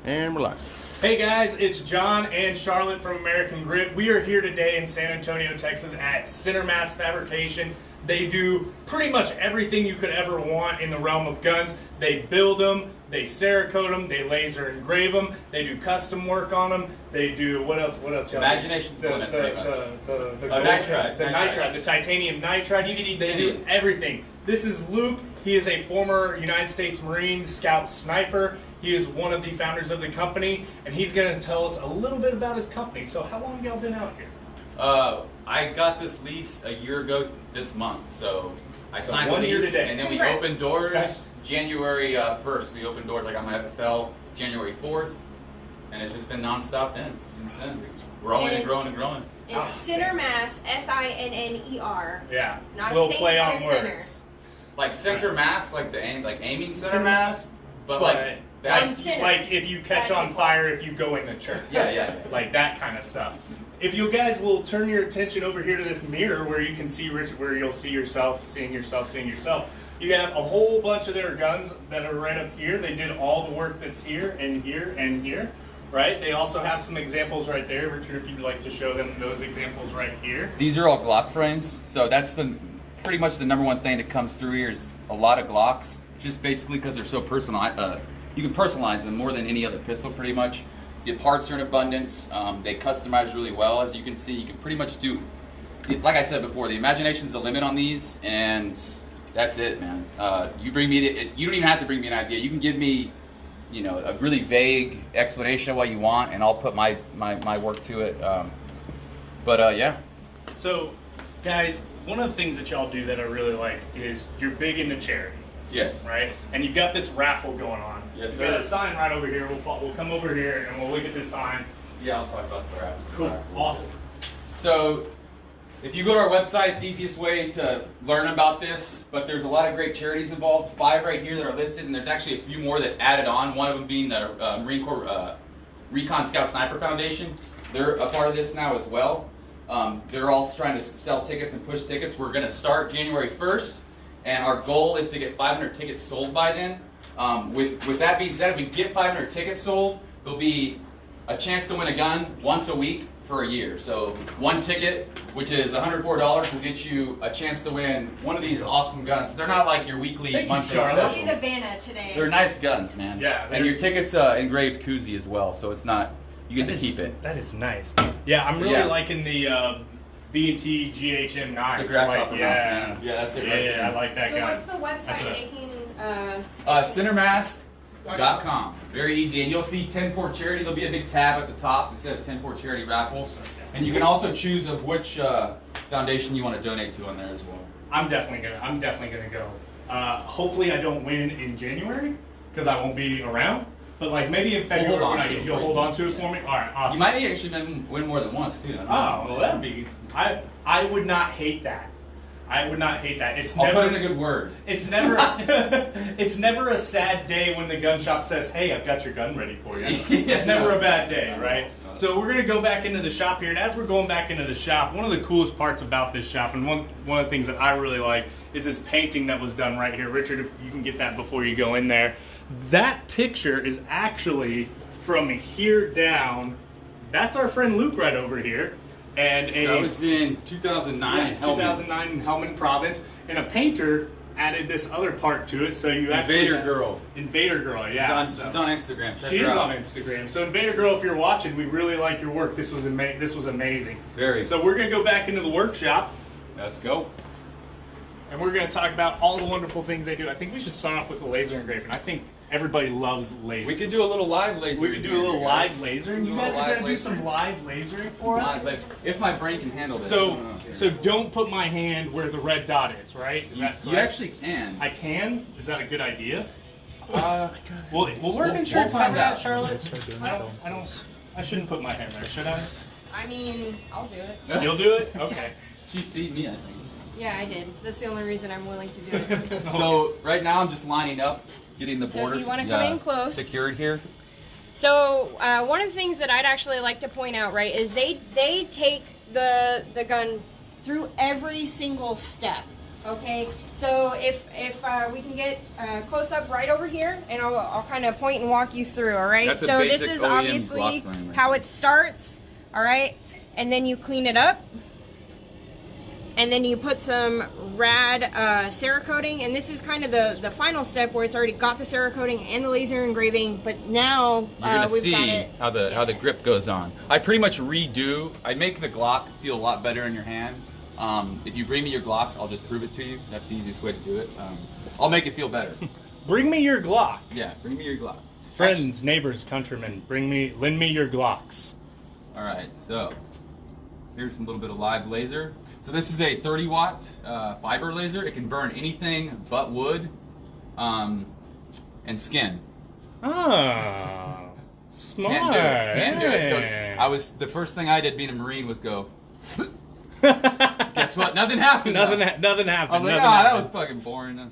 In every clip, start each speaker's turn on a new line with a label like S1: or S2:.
S1: And we're live.
S2: Hey guys, it's John and Charlotte from American Grit. We are here today in San Antonio, Texas at Sinner Mass Fabrication. They do pretty much everything you could ever want in the realm of guns. They build them, they Cerakote them, they laser engrave them, they do custom work on them, they do, what else?
S3: Imagination's the limit, pretty much.
S2: Nitride. The nitride, the titanium nitride. They do everything. This is Luke. He is a former United States Marine Scout sniper. He is one of the founders of the company, and he's going to tell us a little bit about his company. So how long have y'all been out here?
S3: I got this lease a year ago this month, so I signed
S2: 1 year
S3: the lease,
S2: today.
S3: and then
S4: Congrats.
S3: we opened doors
S2: Okay.
S3: January 1st. We opened doors, I got my FFL January 4th, and it's just been nonstop since then. We're growing and growing and growing.
S4: It's Sinner Mass, S-I-N-N-E-R.
S2: Yeah,
S4: Not a
S2: little
S4: saint,
S2: play
S4: but
S2: on
S4: a sinner.
S2: words.
S3: Like center mass, like aiming center
S2: Sinner
S3: mass,
S2: Mass,
S3: but like that.
S4: Sinners.
S2: like if you catch on fire if you go into church.
S3: Yeah.
S2: Like that kind of stuff. If you guys will turn your attention over here to this mirror where you can see where you'll see yourself, seeing yourself. You have a whole bunch of their guns that are right up here. They did all the work that's here and here and here, right? They also have some examples right there. Richard, if you'd like to show them those examples right here.
S3: These are all Glock frames, so that's pretty much the number one thing that comes through here is a lot of Glocks, just basically because they're so personal. You can personalize them more than any other pistol, pretty much. The parts are in abundance. They customize really well, as you can see. You can pretty much do, like I said before, the imagination's the limit on these, and that's it, man. You bring me, you don't even have to bring me an idea. You can give me, a really vague explanation of what you want, and I'll put my work to it. Yeah.
S2: So, guys, one of the things that y'all do that I really like is you're big into charity.
S3: Yes.
S2: Right? And you've got this raffle going on.
S3: Yes,
S2: You've got a
S3: sir.
S2: sign right over here. We'll come over here and we'll look at this sign.
S3: Yeah, I'll talk about the raffle.
S2: Cool. Awesome.
S3: So, if you go to our website, it's the easiest way to learn about this, but there's a lot of great charities involved. 5 right here that are listed, and there's actually a few more that added on, one of them being the Marine Corps Recon Scout Sniper Foundation. They're a part of this now as well. They're all trying to sell tickets and push tickets. We're going to start January 1st, and our goal is to get 500 tickets sold by then. With that being said, if we get 500 tickets sold, there'll be a chance to win a gun once a week for a year. So one ticket, which is $104, will get you a chance to win one of these awesome guns. They're not like your weekly,
S2: Thank you,
S3: monthly
S2: Charlotte.
S4: I'll be the
S3: specials.
S4: Vanna today.
S3: They're nice guns, man.
S2: Yeah,
S3: and your ticket's engraved koozie as well, so it's not, you get to keep it.
S2: That is nice. Yeah, I'm really liking the B&T GHM9.
S3: The grasshopper mouse,
S2: yeah.
S3: man. Yeah, that's it right
S2: Yeah,
S3: there.
S2: I like that
S4: So
S2: gun.
S4: what's the website making?
S3: Sinnermass.com. Very easy, and you'll see 10-4 charity. There'll be a big tab at the top that says 10-4 charity raffle, and you can also choose of which foundation you want to donate to on there as well.
S2: I'm definitely gonna go. Hopefully I don't win in January because I won't be around. But like maybe in February
S3: hold on
S2: when
S3: to it
S2: you'll
S3: for
S2: hold
S3: you.
S2: on to it for me. All right, awesome.
S3: You might actually win more than once too.
S2: Oh, well, that'd be. I would not hate that. I would not hate that. It's
S3: I'll
S2: never.
S3: put in a good word.
S2: It's never. It's never a sad day when the gun shop says, "Hey, I've got your gun ready for you." It's never a bad day, right? So we're gonna go back into the shop here, and as we're going back into the shop, one of the coolest parts about this shop, and one of the things that I really like, is this painting that was done right here. Richard, if you can get that before you go in there. That picture is actually from here down. That's our friend Luke right over here. And
S3: That was in 2009 in Helmand.
S2: 2009 in Helmand Province. And a painter added this other part to it. So you actually
S3: Invader Girl.
S2: Invader Girl, yeah.
S3: She's on Instagram. Check
S2: She
S3: her
S2: is
S3: out.
S2: on Instagram. So Invader Girl, if you're watching, we really like your work. This was amazing.
S3: Very.
S2: So we're gonna go back into the workshop.
S3: Let's go.
S2: And we're going to talk about all the wonderful things they do. I think we should start off with the laser engraving. I think everybody loves lasers.
S3: We could do a little live lasering.
S2: We could do a little live lasering. You guys are going to do some live lasering for us?
S3: If my brain can handle this.
S2: So don't put my hand where the red dot is, right? Is that
S3: You
S2: correct?
S3: actually can.
S2: I can? Is that a good idea?
S3: Well,
S2: Will insurance
S3: we'll
S2: cover
S3: find
S2: that,
S3: out.
S2: Charlotte? I shouldn't put my hand there, should I?
S4: I mean, I'll do it.
S2: You'll do it? Okay.
S3: She see me, I think.
S4: Yeah, I did. That's the only reason I'm willing to do it.
S3: So right now I'm just lining up, getting the
S4: So if
S3: borders
S4: you wanna come in close.
S3: secured here.
S4: So one of the things that I'd actually like to point out, right, is they take the gun through every single step. Okay, so if we can get close up right over here, and I'll kind of point and walk you through, all right?
S3: That's a
S4: so this
S3: basic
S4: is
S3: OEM
S4: obviously
S3: block frame right
S4: how
S3: here.
S4: it starts, all right? And then you clean it up, and then you put some rad Cerakoting, and this is kind of the final step where it's already got the Cerakoting and the laser engraving, but now
S3: You're gonna
S4: we've
S3: see
S4: got it.
S3: how the grip goes on. I pretty much redo. I make the Glock feel a lot better in your hand. If you bring me your Glock, I'll just prove it to you. That's the easiest way to do it. I'll make it feel better.
S2: Bring me your Glock.
S3: Yeah, bring me your Glock.
S2: Friends, neighbors, countrymen, lend me your Glocks.
S3: All right, so here's a little bit of live laser. So this is a 30-watt fiber laser. It can burn anything but wood and skin.
S2: Oh, smart.
S3: Can't do it. Can't do it. So the first thing I did being a Marine was go. Guess what? Nothing happened.
S2: Nothing happened.
S3: I was like, that was fucking boring.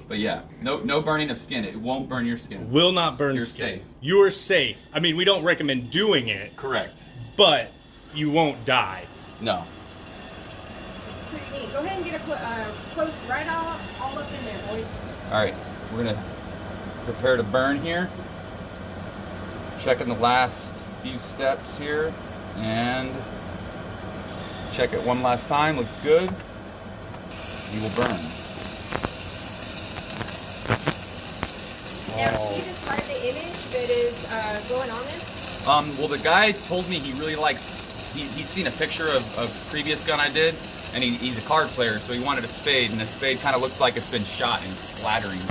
S3: But yeah, no burning of skin. It won't burn your skin.
S2: Will not burn
S3: You're
S2: skin.
S3: safe.
S2: You are safe. I mean, we don't recommend doing it,
S3: Correct.
S2: but you won't die.
S3: No.
S4: It's pretty neat. Go ahead and get a close right all up in there, boys.
S3: All right, we're gonna prepare to burn here. Checking the last few steps here, and check it one last time. Looks good. We will burn.
S4: Now, can you describe the image that is going on this?
S3: Well, the guy told me he really likes. He's seen a picture of a previous gun I did, and he's a card player, so he wanted a spade, and the spade kind of looks like it's been shot and splattering.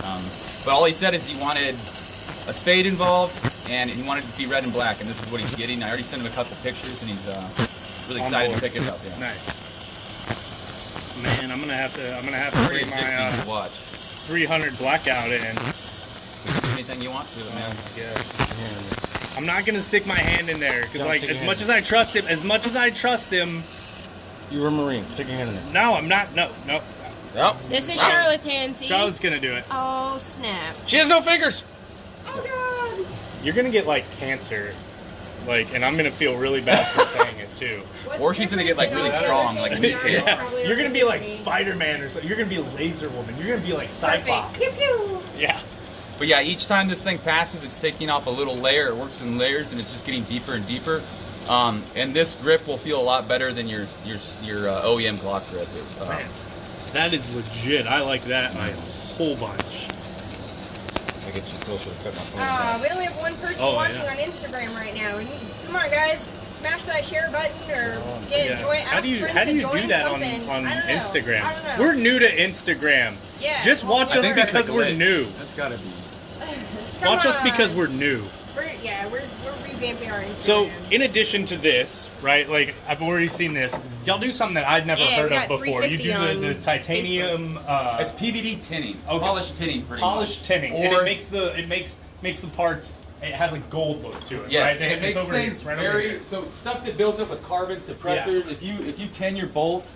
S3: But all he said is he wanted a spade involved, and he wanted it to be red and black, and this is what he's getting. I already sent him a couple pictures, and he's really excited to pick it up. Yeah.
S2: Nice. Man, I'm gonna have to
S3: Pretty
S2: bring my
S3: addicting to watch.
S2: 300 blackout in.
S3: Anything you want to, man.
S2: Yeah. I'm not gonna stick my hand in there because, like, as much as I trust him,
S1: You were a Marine. Stick your hand in there.
S2: no, I'm not. No.
S1: Yep.
S4: This is Charlatan, see?
S2: Charlotte's gonna do it.
S4: Oh, snap.
S1: She has no fingers.
S4: Oh, God.
S2: You're gonna get like cancer, like, and I'm gonna feel really bad for saying it too.
S3: Or she's gonna get, like, really strong, like me too.
S2: Yeah, you're gonna be like Spider-Man or something. You're gonna be a Laser Woman. You're gonna be like Cyclops.
S4: Pew, pew.
S2: Yeah.
S3: But yeah, each time this thing passes, it's taking off a little layer. It works in layers, and it's just getting deeper and deeper. And this grip will feel a lot better than your OEM Glock grip.
S2: Man, that is legit. I like that a whole bunch.
S1: I get you closer to cut my phone.
S4: We only have one person watching on Instagram right now. Come on, guys. Smash that share button or join.
S2: How do you do that on Instagram?
S4: I don't know.
S2: We're new to Instagram.
S4: Yeah.
S2: Just watch us because we're new.
S3: That's gotta be.
S2: Watch us because we're new.
S4: We're revamping our Instagram.
S2: So, in addition to this, right, like, I've already seen this. Y'all do something that I'd never heard
S4: we
S2: of
S4: got
S2: before. You do
S4: 350
S2: the titanium...
S3: It's PVD tinning.
S2: Okay.
S3: Polished tinning, pretty
S2: polished
S3: much.
S2: tinning.
S3: Or,
S2: And it makes the parts... It has a gold look to it,
S3: yes,
S2: right?
S3: it makes
S2: over here,
S3: things
S2: right over
S3: very...
S2: here.
S3: So, stuff that builds up with carbon suppressors, if you tin your bolt,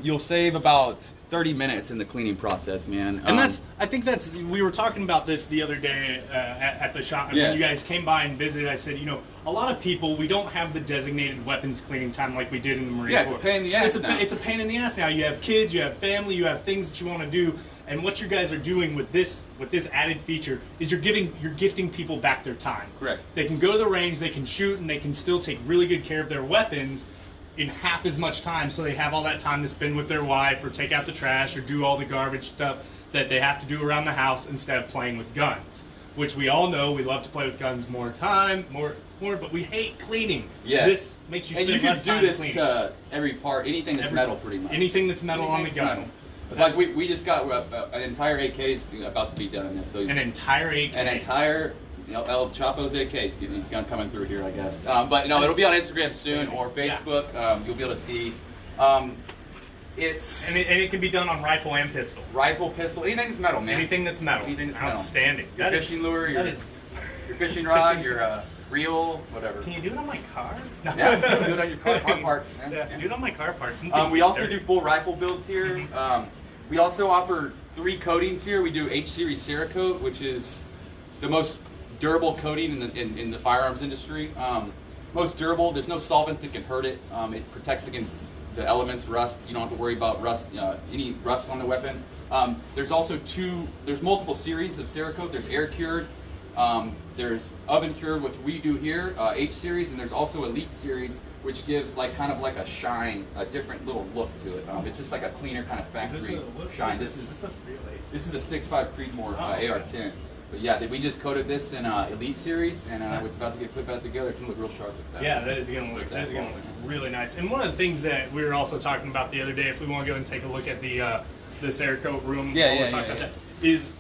S3: you'll save about 30 minutes in the cleaning process, man.
S2: And we were talking about this the other day at the shop, and when you guys came by and visited, I said, a lot of people, we don't have the designated weapons cleaning time like we did in the Marine Corps.
S3: It's a pain in the ass now.
S2: It's a pain in the ass now. You have kids, you have family, you have things that you want to do, and what you guys are doing with this added feature is you're gifting people back their time.
S3: Correct.
S2: They can go to the range, they can shoot, and they can still take really good care of their weapons in half as much time, so they have all that time to spend with their wife or take out the trash or do all the garbage stuff that they have to do around the house instead of playing with guns, which we all know we love to play with guns more, but we hate cleaning.
S3: Yeah.
S2: This makes you spend
S3: and you
S2: less
S3: can
S2: time
S3: do this
S2: cleaning.
S3: to every part, anything that's metal, pretty much.
S2: Anything that's metal on the gun.
S3: Metal. Like we just got an entire AK is about to be done in this. So
S2: An entire AK.
S3: An entire El Chapo's AK is coming through here, I guess. But no, it'll be on Instagram soon or Facebook. You'll be able to see. It's
S2: and it can be done on rifle and pistol.
S3: Rifle, pistol, anything that's metal, man.
S2: Anything that's metal.
S3: Anything that's
S2: outstanding.
S3: Your fishing lure, your fishing rod, your reel, whatever.
S2: Can you do it on my car? No.
S3: Yeah, do it on your car parts, man.
S2: Yeah, do it on my car parts.
S3: We also do full rifle builds here. We also offer 3 coatings here. We do H Series Cerakote, which is the most durable coating in the firearms industry. Most durable. There's no solvent that can hurt it. It protects against the elements rust. You don't have to worry about rust, any rust on the weapon. There's also there's multiple series of Cerakote. There's air cured, there's oven cured, which we do here, H series, and there's also Elite series, which gives like kind of like a shine, a different little look to it. It's just like a cleaner kind of factory shine. This is a 6.5 Creedmoor AR-10. But yeah, we just coated this in Elite series, and it's about to get put back together. It's gonna look real sharp with that.
S2: Yeah, that is gonna look really nice. And one of the things that we were also talking about the other day, if we want to go and take a look at the Cerakote room, is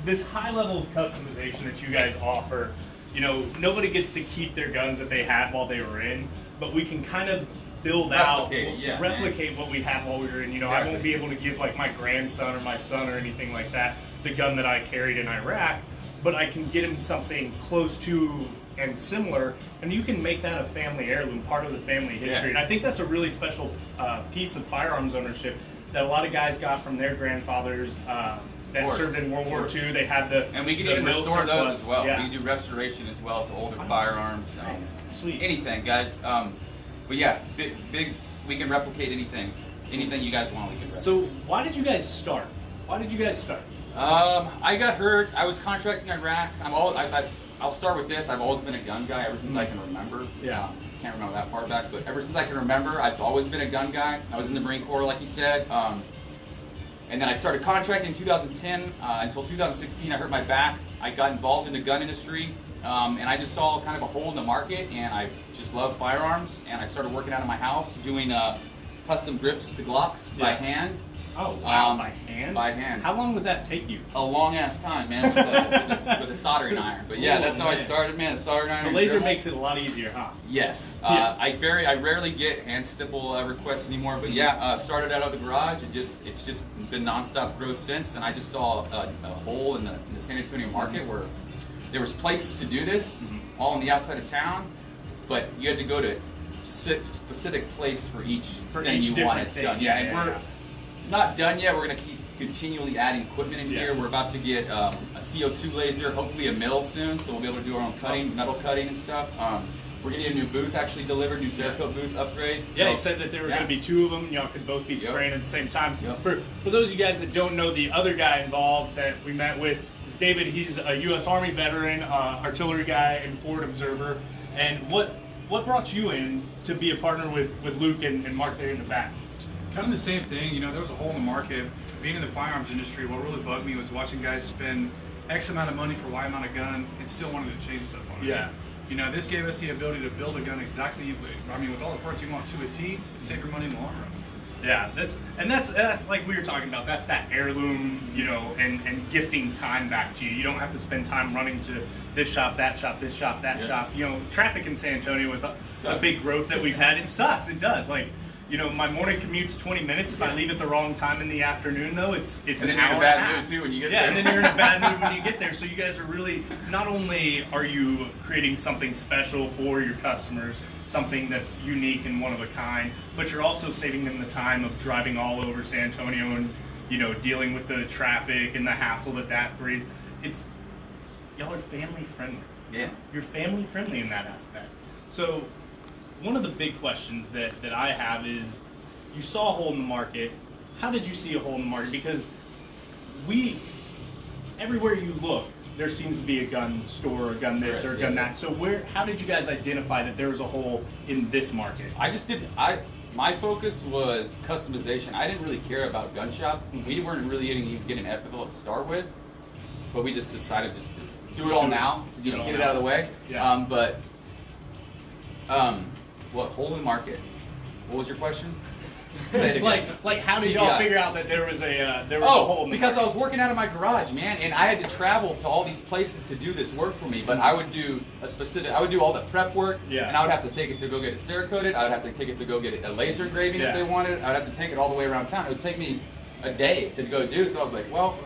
S2: this high level of customization that you guys offer. You know, nobody gets to keep their guns that they had while they were in, but we can kind of replicate what we had while we were in. You know, I won't be able to give like my grandson or my son or anything like that the gun that I carried in Iraq, but I can get him something close to and similar, and you can make that a family heirloom, part of the family history. And I think that's a really special piece of firearms ownership that a lot of guys got from their grandfathers that served in World War II. They had
S3: and we can even restore those as well. Yeah. We do restoration as well to older firearms.
S2: Nice. Sweet.
S3: Anything, guys. But yeah, big. We can replicate anything you guys want. We can replicate.
S2: So why did you guys start?
S3: I got hurt. I was contracting Iraq. I'll start with this. I've always been a gun guy ever since I can remember.
S2: Yeah.
S3: Can't remember that far back, but ever since I can remember, I've always been a gun guy. I was in the Marine Corps, like you said. And then I started contracting in 2010 until 2016. I hurt my back. I got involved in the gun industry, and I just saw kind of a hole in the market, and I just love firearms. And I started working out of my house, doing custom grips to Glocks by hand.
S2: Oh, wow, by hand?
S3: By hand.
S2: How long would that take you?
S3: A long ass time, man, with a soldering iron. But yeah, that's how I started, man. The soldering iron.
S2: The laser makes it a lot easier, huh?
S3: Yes. I rarely get hand stipple requests anymore, but yeah, started out of the garage, and it's just been nonstop growth since. And I just saw a hole in the San Antonio market where there was places to do this, all on the outside of town, but you had to go to specific place for each thing you wanted done. Yeah, and we're not done yet. We're going to keep continually adding equipment in here. We're about to get a CO2 laser, hopefully a mill soon, so we'll be able to do our own cutting, metal cutting and stuff. We're getting a new booth actually delivered, new Cerakote booth upgrade.
S2: Yeah, he said that there were going to be two of them. Y'all could both be spraying at the same time. For those of you guys that don't know, the other guy involved that we met with is David. He's a U.S. Army veteran, artillery guy, and Ford observer. And what brought you in to be a partner with Luke and Mark there in the back?
S5: Kind of the same thing, you know, there was a hole in the market. Being in the firearms industry, what really bugged me was watching guys spend X amount of money for Y amount of gun and still wanted to change stuff on it.
S2: Yeah.
S5: You know, this gave us the ability to build a gun exactly, I mean, with all the parts you want to a T, save your money in the long run.
S2: Yeah, that's like we were talking about, that's that heirloom, you know, and gifting time back to you. You don't have to spend time running to this shop, that shop, this shop, that shop. You know, traffic in San Antonio with the big growth that we've had, it sucks, it does. Like, you know, my morning commute's 20 minutes. If I leave at the wrong time in the afternoon, though, it's an hour and a half.
S3: And then you're in a bad mood, too, when you get there.
S2: Yeah, and then you're in a bad mood when you get there. So you guys are really, not only are you creating something special for your customers, something that's unique and one of a kind, but you're also saving them the time of driving all over San Antonio and, you know, dealing with the traffic and the hassle that breeds. Y'all are family friendly.
S3: Yeah.
S2: You're family friendly in that aspect. So one of the big questions that I have is, you saw a hole in the market. How did you see a hole in the market? Because everywhere you look, there seems to be a gun store, a gun this or a gun that. So how did you guys identify that there was a hole in this market?
S3: My focus was customization. I didn't really care about gun shop. We weren't really even getting ethical to start with, but we just decided just to do it all now, get it out of the way.
S2: Yeah.
S3: What hole in the market? What was your question?
S2: like how did y'all figure out that there was a hole in the
S3: because
S2: market?
S3: I was working out of my garage, man, and I had to travel to all these places to do this work for me. But I would do all the prep work, and I would have to take it to go get it Cerakoted. I would have to take it to go get a laser engraving if they wanted. I would have to take it all the way around town. It would take me a day to go do. So I was like, well,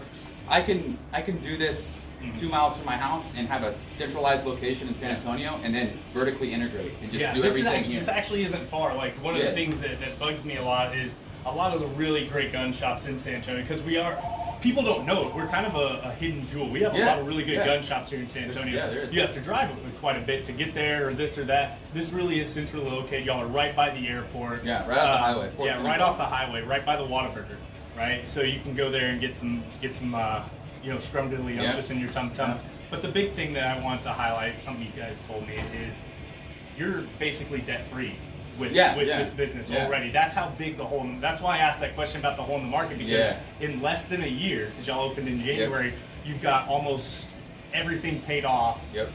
S3: I can do this 2 miles from my house and have a centralized location in San Antonio, and then vertically integrate and just do everything here.
S2: This actually isn't far. Like, one of the things that bugs me a lot is a lot of the really great gun shops in San Antonio, because we are people don't know it. We're kind of a hidden jewel. We have a lot of really good gun shops here in San Antonio.
S3: There is.
S2: You have to drive quite a bit to get there or this or that. This really is centrally located. Y'all are right by the airport.
S3: Yeah, right off the highway.
S2: Yeah, right off the highway, right by the Whataburger, right? So you can go there and get some scrumdiddlyumptious in your tum-tum. Yeah. But the big thing that I want to highlight, something you guys told me, is you're basically debt-free with this business already. That's how big the hole. That's why I asked that question about the hole in the market, because in less than a year, because y'all opened in January, you've got almost everything paid off. Yep.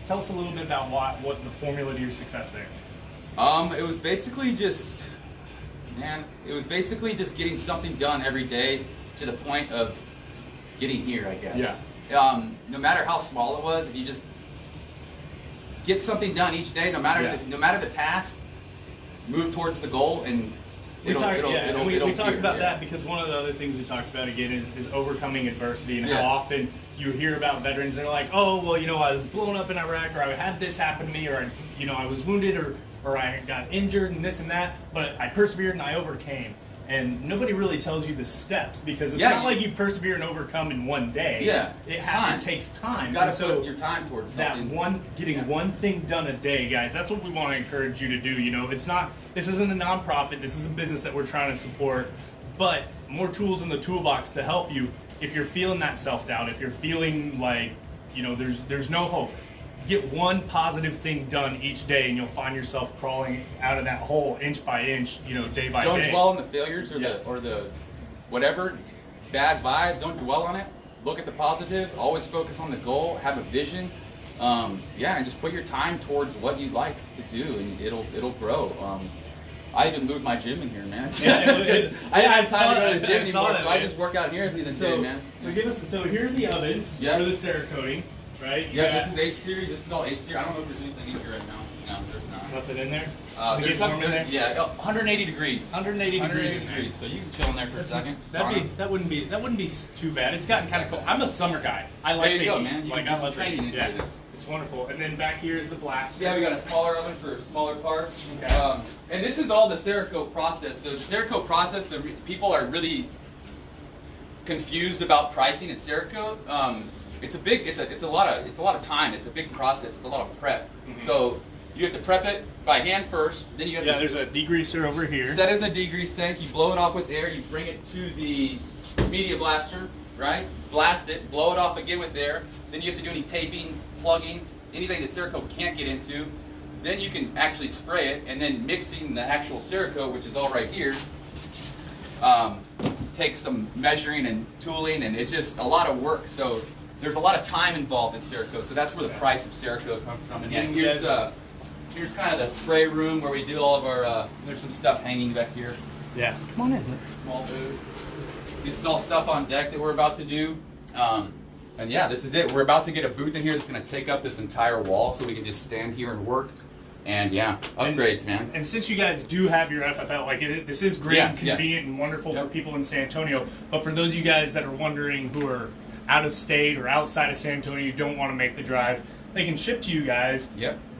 S2: Tell us a little bit about what the formula to your success there.
S3: It was basically just, getting something done every day to the point of getting here, I guess. Yeah. No matter how small it was, if you just get something done each day, no matter the task, move towards the goal, and
S2: we talked about that because one of the other things we talked about again is overcoming adversity, and how often you hear about veterans that are like, oh, well, I was blown up in Iraq, or I had this happen to me, or I was wounded, or I got injured and this and that, but I persevered and I overcame. And nobody really tells you the steps, because it's not like you persevere and overcome in one day. Yeah, it takes time.
S3: You got to put your time towards something.
S2: Getting one thing done a day, guys. That's what we want to encourage you to do. This isn't a nonprofit. This is a business that we're trying to support. But more tools in the toolbox to help you if you're feeling that self-doubt. If you're feeling like there's no hope. Get one positive thing done each day, and you'll find yourself crawling out of that hole inch by inch, day by day.
S3: Don't dwell on the failures or the whatever bad vibes. Don't dwell on it. Look at the positive. Always focus on the goal. Have a vision. And just put your time towards what you like to do, and it'll grow. I even moved my gym in here, man. I didn't have time to go to the gym anymore, so I just work out here through the day, man.
S2: So here are the ovens for the Cerakoting. Right?
S3: Yeah, this is H series. This is all H series. I don't know if there's anything in here right now. No, there's not.
S2: Nothing in there?
S3: There's something in there? Yeah, 180 degrees.
S2: 180 degrees.
S3: So you can chill in there for a second.
S2: That wouldn't be too bad. It's gotten kind of cold. I'm a summer guy. I like
S3: there you go, man. You can just train into it.
S2: It's wonderful. And then back here is the blaster.
S3: Yeah, we got a smaller oven for smaller parts. Okay. And this is all the Cerakote process. So the Cerakote process, people are really confused about pricing at Cerakote. It's a lot of time. It's a big process. It's a lot of prep. Mm-hmm. So you have to prep it by hand first. Then you have to
S2: there's a degreaser over here.
S3: Set it in the degrease tank. You blow it off with air. You bring it to the media blaster, right? Blast it. Blow it off again with air. Then you have to do any taping, plugging, anything that Cerakote can't get into. Then you can actually spray it, and then mixing the actual Cerakote, which is all right here. Takes some measuring and tooling, and it's just a lot of work. So there's a lot of time involved in Cerakote, so that's where the price of Cerakote comes from. And then here's kind of the spray room where we do all of our. There's some stuff hanging back here.
S2: Yeah. Come on in.
S3: Small booth. This is all stuff on deck that we're about to do. And yeah, this is it. We're about to get a booth in here that's going to take up this entire wall, so we can just stand here and work. And upgrades, man.
S2: And since you guys do have your FFL, this is great and convenient and wonderful for people in San Antonio. But for those of you guys that are wondering who are out of state or outside of San Antonio, you don't want to make the drive, they can ship to you guys,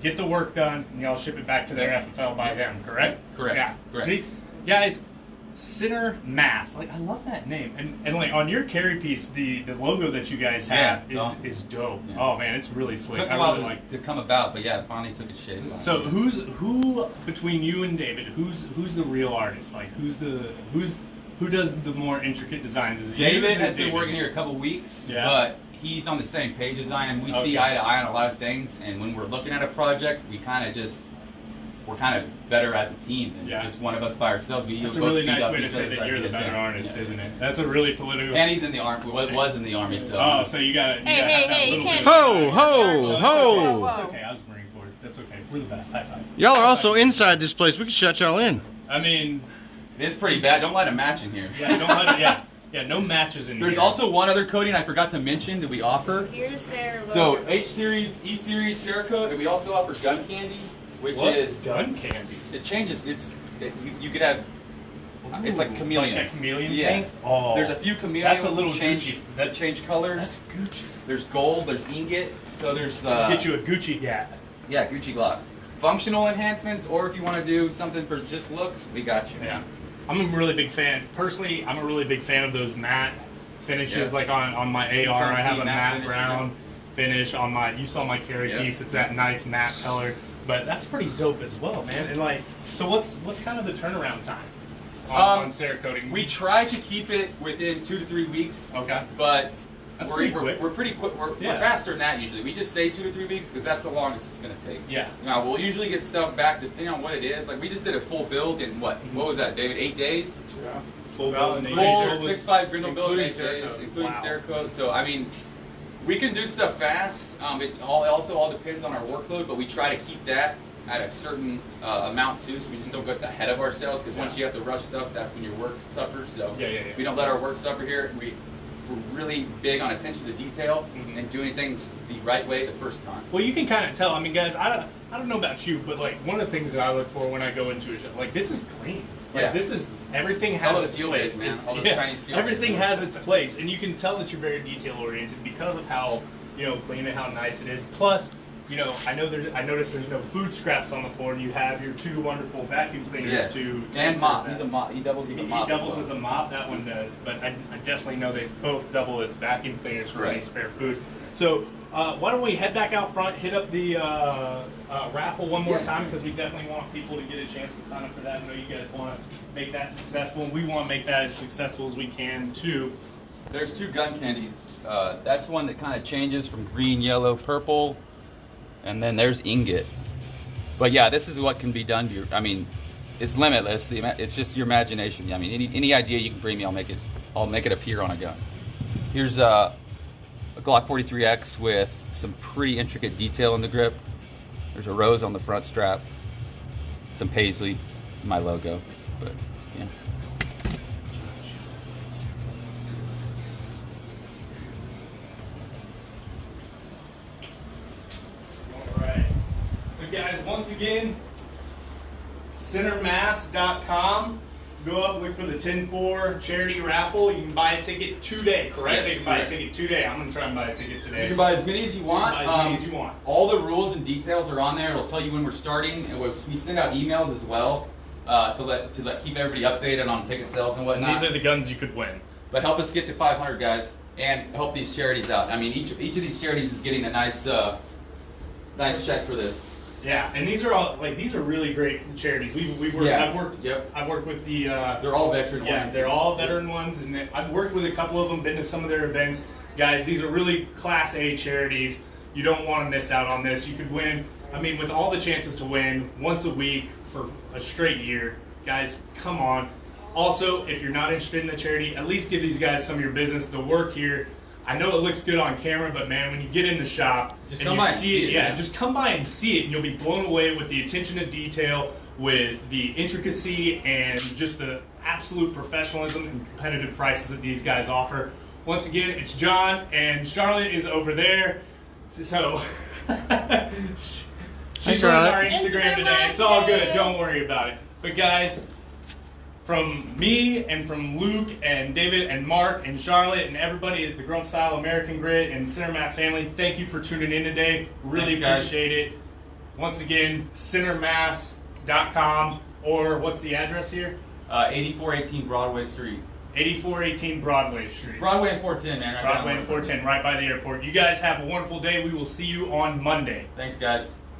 S2: get the work done, and y'all ship it back to their FFL by them, correct?
S3: Correct.
S2: Yeah.
S3: Correct.
S2: See? Guys, Sinner Mass. I love that name. And on your carry piece, the logo that you guys have is dope. Yeah. Oh man, it's really slick.
S3: Took a while to come about, but it finally took its shape.
S2: So who between you and David, who's the real artist? Who does the more intricate designs? Is
S3: David has been working here a couple weeks, but he's on the same page as I am. We see eye to eye on a lot of things, and when we're looking at a project, we're kind of better as a team than just one of us by ourselves.
S2: That's a really nice way to say that you're the better artist, isn't it? That's a really political.
S3: And he's in the army. Was in the army. So.
S2: So you got it.
S4: Hey, you can't.
S1: Ho, ho, ho!
S2: It's okay. I was Marine Corps. That's okay. We're the best. High five.
S1: Y'all are also inside this place. We can shut y'all in.
S2: I mean,
S3: it's pretty bad. Don't let a match in here.
S2: Yeah, don't let it. Yeah, no matches in here.
S3: There's also one other coating I forgot to mention that we offer.
S4: Here's their logo.
S3: So H series, E series Cerakote, and we also offer gun candy. Is
S2: gun candy?
S3: It changes. You could have. It's like chameleon.
S2: Like a chameleon thing?
S3: Oh, there's a few chameleons.
S2: That's a little
S3: change.
S2: Gucci.
S3: That change colors.
S2: That's Gucci.
S3: There's gold. There's ingot. So there's.
S2: Get you a Gucci gat.
S3: Yeah, Gucci gloves. Functional enhancements, or if you want to do something for just looks, we got you.
S2: Yeah. I'm a really big fan. Personally, I'm a really big fan of those matte finishes.
S3: Yeah.
S2: Like on my
S3: Two-tone
S2: AR, I have
S3: clean
S2: a
S3: matte
S2: matte
S3: finish,
S2: brown finish on my. You saw my carry
S3: Yeah.
S2: piece. It's that nice matte color, but that's pretty dope as well, man. And like, so what's kind of the turnaround time on Cerakoting?
S3: We try to keep it within 2 to 3 weeks.
S2: Okay.
S3: But
S2: That's
S3: we're
S2: pretty quick.
S3: We're pretty quick. We're faster than that usually. We just say 2 to 3 weeks because that's the longest it's going to take.
S2: Yeah.
S3: Now we'll usually get stuff back depending on what it is. Like we just did a full build in what was that, David? 8 days.
S2: Yeah. Full build and
S3: Full
S2: Cerakote.
S3: 6.5 Grindle build in 8
S2: Including
S3: days,
S2: Cerakote.
S3: including
S2: Wow.
S3: Cerakote. So I mean, we can do stuff fast. It also all depends on our workload, but we try to keep that at a certain amount too, so we just don't get ahead of ourselves. Because once you have to rush stuff, that's when your work suffers. So we don't let our work suffer here. We're really big on attention to detail and doing things the right way the first time.
S2: Well, you can kind of tell. I mean, guys, I don't know about you, but like one of the things that I look for when I go into a shop, like this is clean. Like this is everything has
S3: all
S2: its
S3: those
S2: place.
S3: man.
S2: It's,
S3: All those Chinese field
S2: everything
S3: days.
S2: has its place, and you can tell that you're very detail oriented because of how clean and how nice it is. Plus, I noticed there's no food scraps on the floor, and you have your 2 wonderful vacuum cleaners to
S3: and mop. He's a mop. He doubles as a mop.
S2: He doubles as a mop. That one does, but I definitely know they both double as vacuum cleaners for any spare food. So why don't we head back out front, hit up the raffle one more time, because we definitely want people to get a chance to sign up for that. I know you guys want to make that successful. We want to make that as successful as we can too.
S3: There's 2 gun candies. That's one that kind of changes from green, yellow, purple, and then there's ingot. But yeah, this is what can be done. I mean, it's limitless. It's just your imagination. I mean, any idea you can bring me, I'll make it appear on a gun. Here's a Glock 43X with some pretty intricate detail in the grip. There's a rose on the front strap, some paisley, my logo. But yeah.
S2: Alright. So guys, once again, sinnermass.com. Go up, look for the 10-4 charity raffle. You can buy a ticket today, correct?
S3: Yes,
S2: They can buy a
S3: correct.
S2: ticket today. I'm going to try and buy a ticket today.
S3: You can buy as many as you want.
S2: Buy as many as you want.
S3: All the rules and details are on there. It'll tell you when we're starting. We send out emails as well to keep everybody updated on ticket sales and
S2: And
S3: whatnot.
S2: these are the guns you could win.
S3: But help us get to 500 guys and help these charities out. I mean, each of these charities is getting a nice check for this.
S2: Yeah, and these are really great charities.
S3: Yeah.
S2: I've worked with the.
S3: They're all veteran ones.
S2: Yeah, they're all veteran ones, and I've worked with a couple of them. Been to some of their events, guys. These are really Class A charities. You don't want to miss out on this. You could win. I mean, with all the chances to win once a week for a straight year, guys. Come on. Also, if you're not interested in the charity, at least give these guys some of your business. The work here. I know it looks good on camera, but man, when you get in the shop
S3: Just
S2: and
S3: come
S2: you
S3: by and
S2: see it,
S3: see it,
S2: just come by and see it, and you'll be blown away with the attention to detail, with the intricacy, and just the absolute professionalism and competitive prices that these guys offer. Once again, it's John, and Charlotte is over there. So she's on our Instagram today. It's all good. Don't worry about it. But guys, from me and from Luke and David and Mark and Charlotte and everybody at the Grunt Style American Grit and Sinner Mass family, thank you for tuning in today. Really
S3: Thanks, guys.
S2: appreciate it. Once again, sinnermass.com, or what's the address here?
S3: 8418 Broadway Street.
S2: 8418 Broadway Street.
S3: Broadway and 410, man. Right
S2: Broadway
S3: down
S2: and 410, right by the airport. You guys have a wonderful day. We will see you on Monday.
S3: Thanks, guys.